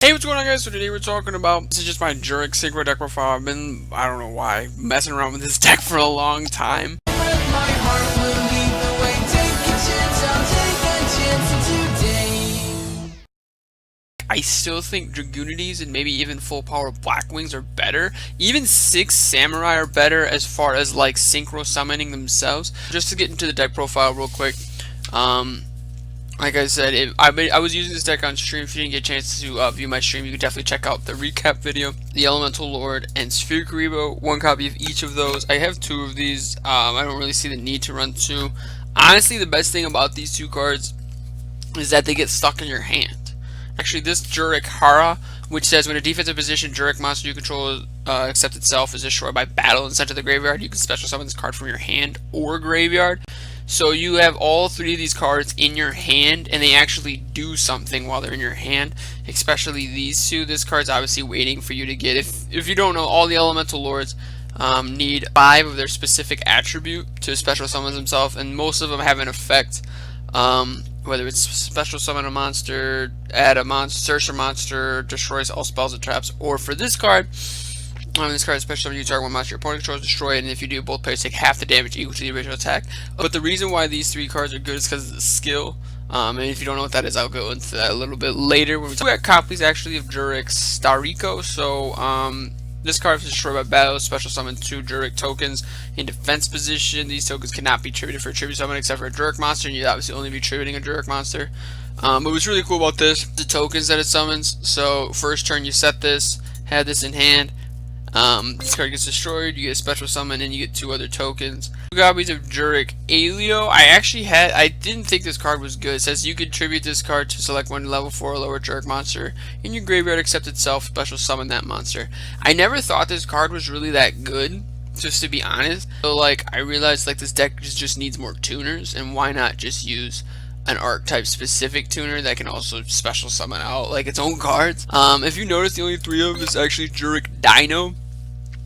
Hey, what's going on, guys? So today we're talking about, this is just my Jurrac Synchro deck profile. I've been, I don't know why, messing around with this deck for a long time. I still think Dragoonities and maybe even full power Blackwings are better. Even 6 Samurai are better as far as like synchro summoning themselves. Just to get into the deck profile real quick. Like I said, I was using this deck on stream. If you didn't get a chance to view my stream, you could definitely check out the recap video. The Elemental Lord and Sphere Karibo, one copy of each of those. I have 2 of these. I don't really see the need to run 2. Honestly, the best thing about these 2 cards is that they get stuck in your hand. Actually, this Jurrac Hara, which says when a defensive position Jurrac monster you control except itself is destroyed by battle and sent to the graveyard, you can special summon this card from your hand or graveyard. So you have all 3 of these cards in your hand, and they actually do something while they're in your hand, especially these 2. This card's obviously waiting for you to get. If you don't know, all the Elemental Lords need 5 of their specific attribute to special summon themselves, and most of them have an effect, whether it's special summon a monster, add a monster, search a monster, destroys all spells and traps, or for this card, this card is special summon you target one monster your opponent controls, destroy it, and if you do, both players take half the damage equal to the original attack. But the reason why these 3 cards are good is because of the skill. And if you don't know what that is, I'll go into that a little bit later. We got copies actually of Jurrac's Stariko. So this card is destroyed by battle. Special summon 2 Jurrac tokens in defense position. These tokens cannot be tributed for a tribute summon except for a Jurrac monster, and you'd obviously only be tributing a Jurrac monster. But what's really cool about this, the tokens that it summons. So first turn you set this, have this in hand. This card gets destroyed, you get a special summon, and you get 2 other tokens. 2 copies of Jurrac Alio. I didn't think this card was good. It says you could tribute this card to select one level 4 or lower Jurrac monster in your graveyard except itself, special summon that monster. I never thought this card was really that good, just to be honest. So like, I realized like this deck just needs more tuners, and why not just use an archetype specific tuner that can also special summon out like its own cards. If you notice, the only 3 of them is actually Jurrac Dino.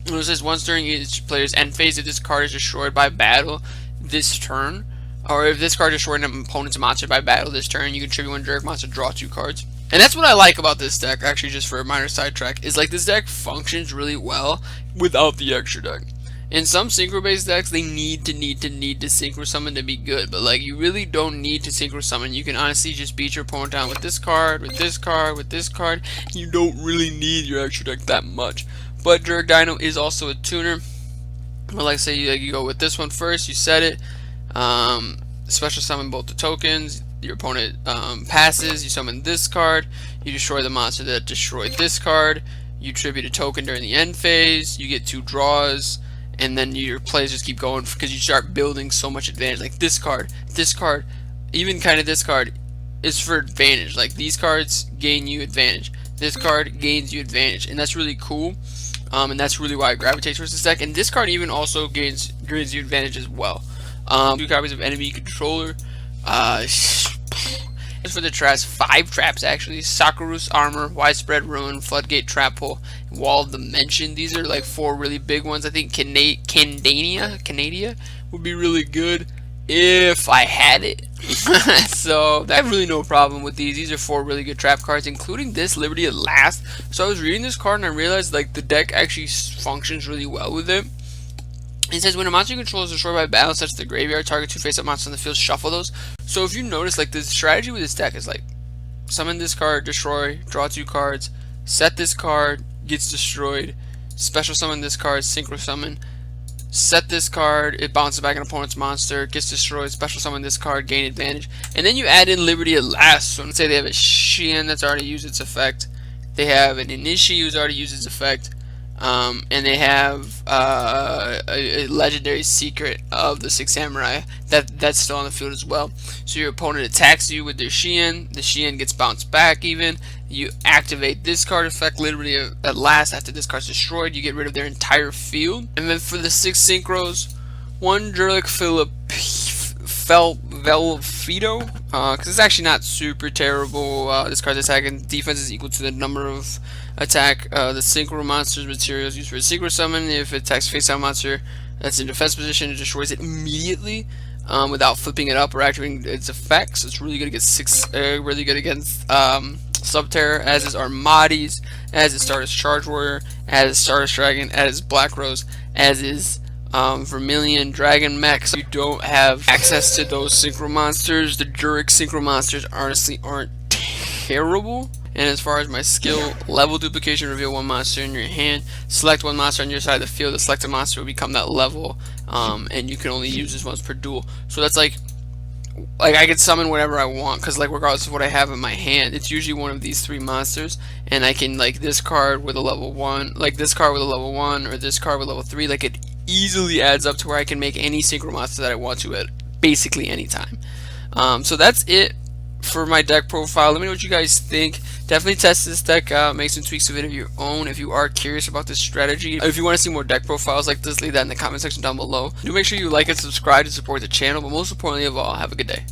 It says once during each player's end phase, if this card is destroyed by battle this turn, or if this card is destroyed an opponent's monster by battle this turn, you can tribute one Jurrac monster, draw 2 cards. And that's what I like about this deck, actually, just for a minor sidetrack, is like this deck functions really well without the extra deck. In some synchro based decks, they need to synchro summon to be good, but like you really don't need to synchro summon. You can honestly just beat your opponent down with this card, with this card, with this card. You don't really need your extra deck that much. But Jurrac Dino is also a tuner. But like say you go with this one first, you set it, special summon both the tokens. Your opponent passes, you summon this card, you destroy the monster that destroyed this card, you tribute a token during the end phase, you get 2 draws, and then your plays just keep going because you start building so much advantage. Like this card, even kind of this card is for advantage. Like these cards gain you advantage, this card gains you advantage, and that's really cool. And that's really why I gravitate towards this deck. And this card even also gains you advantage as well. 2 copies of Enemy Controller. As for the traps, 5 traps actually. Sakurus Armor, Widespread Ruin, Floodgate Trap Hole, Wall of Dimension. These are like 4 really big ones. I think Canadia would be really good if I had it. So I have really no problem with these. These are 4 really good trap cards, including this Liberty at Last. So I was reading this card and I realized like the deck actually functions really well with it. It says when a monster you control is destroyed by battle, such as the graveyard, target 2 face-up monsters on the field, shuffle those. So if you notice, like the strategy with this deck is like summon this card, destroy, draw 2 cards, set this card, gets destroyed, special summon this card, synchro summon, set this card, it bounces back an opponent's monster, gets destroyed, special summon this card, gain advantage, and then you add in Liberty at Last. So let's say they have a Xian that's already used its effect, they have an Inishi who's already used its effect, and they have a legendary secret of the 6 Samurai that's still on the field as well. So your opponent attacks you with their Xian, the Xian gets bounced back even, you activate this card effect, Liberty at Last. After this card's destroyed, you get rid of their entire field. And then for the 6 synchros, 1 Jurrac Velfito, because it's actually not super terrible. This card's attack and defense is equal to the number of attack the synchro monster's materials used for a synchro summon. If it attacks face-down monster that's in defense position, it destroys it immediately without flipping it up or activating its effects. So it's really good against really good against Subterror, as is Armades, as is Stardust Charge Warrior, as is Stardust Dragon, as is Black Rose, as is Vermilion Dragon Mech. So you don't have access to those synchro monsters. The Jurrac synchro monsters honestly aren't terrible. And as far as my skill, level duplication, reveal one monster in your hand, select one monster on your side of the field, the selected monster will become that level, and you can only use this once per duel. So that's like I can summon whatever I want, because like regardless of what I have in my hand, it's usually one of these 3 monsters, and I can like this card with a level 1, like this card with a level 1, or this card with level 3, like it easily adds up to where I can make any synchro monster that I want to at basically any time. So that's it for my deck profile. Let me know what you guys think. Definitely test this deck out, make some tweaks of it of your own if you are curious about this strategy. If you want to see more deck profiles like this, leave that in the comment section down below. Do make sure you like and subscribe to support the channel, but most importantly of all, have a good day.